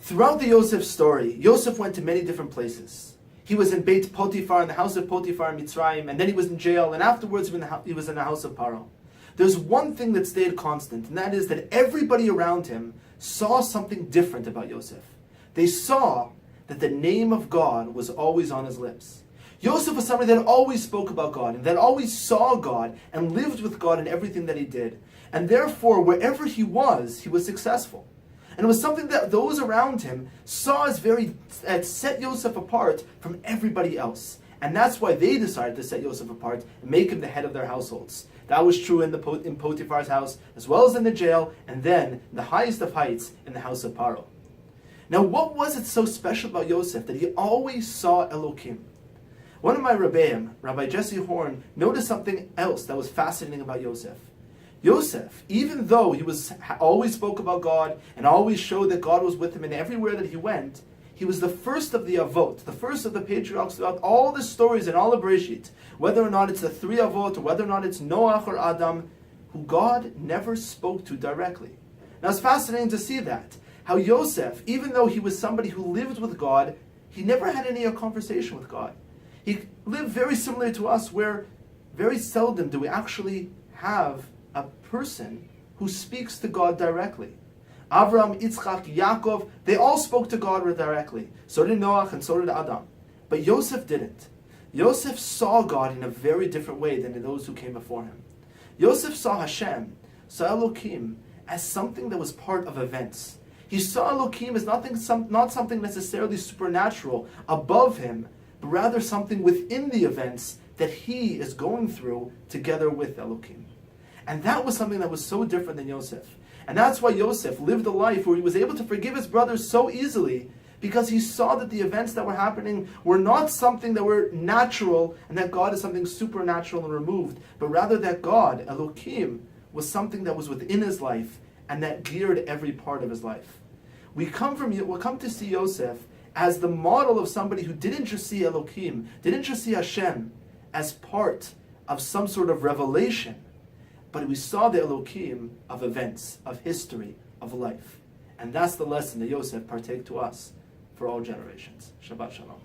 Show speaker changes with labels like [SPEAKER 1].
[SPEAKER 1] Throughout the Yosef story, Yosef went to many different places. He was in Beit Potiphar, in the house of Potiphar in Mitzrayim, and then he was in jail, and afterwards he was in the house of Paro. There's one thing that stayed constant, and that is that everybody around him saw something different about Yosef. They saw that the name of God was always on his lips. Yosef was somebody that always spoke about God, and that always saw God, and lived with God in everything that he did. And therefore, wherever he was successful. And it was something that those around him saw as set Yosef apart from everybody else. And that's why they decided to set Yosef apart and make him the head of their households. That was true in Potiphar's house, as well as in the jail, and then the highest of heights in the house of Paro. Now, what was it so special about Yosef that he always saw Elokim? One of my Rebbeim, Rabbi Jesse Horn, noticed something else that was fascinating about Yosef. Yosef, even though he always spoke about God and always showed that God was with him in everywhere that he went, he was the first of the Avot, the first of the patriarchs throughout all the stories in all of Bereshit, whether or not it's the three Avot, or whether or not it's Noach or Adam, who God never spoke to directly. Now it's fascinating to see that, how Yosef, even though he was somebody who lived with God, he never had any conversation with God. He lived very similar to us, where very seldom do we actually have a person who speaks to God directly. Avram, Yitzchak, Yaakov, they all spoke to God directly. So did Noach and so did Adam. But Yosef didn't. Yosef saw God in a very different way than those who came before him. Yosef saw Hashem, saw Elokim, as something that was part of events. He saw Elokim as not something necessarily supernatural above him, but rather something within the events that he is going through together with Elokim. And that was something that was so different than Yosef. And that's why Yosef lived a life where he was able to forgive his brothers so easily, because he saw that the events that were happening were not something that were natural, and that God is something supernatural and removed, but rather that God, Elokim, was something that was within his life, and that geared every part of his life. We'll come to see Yosef as the model of somebody who didn't just see Elokim, didn't just see Hashem as part of some sort of revelation, but we saw the Elokim of events, of history, of life. And that's the lesson that Yosef partake to us for all generations. Shabbat Shalom.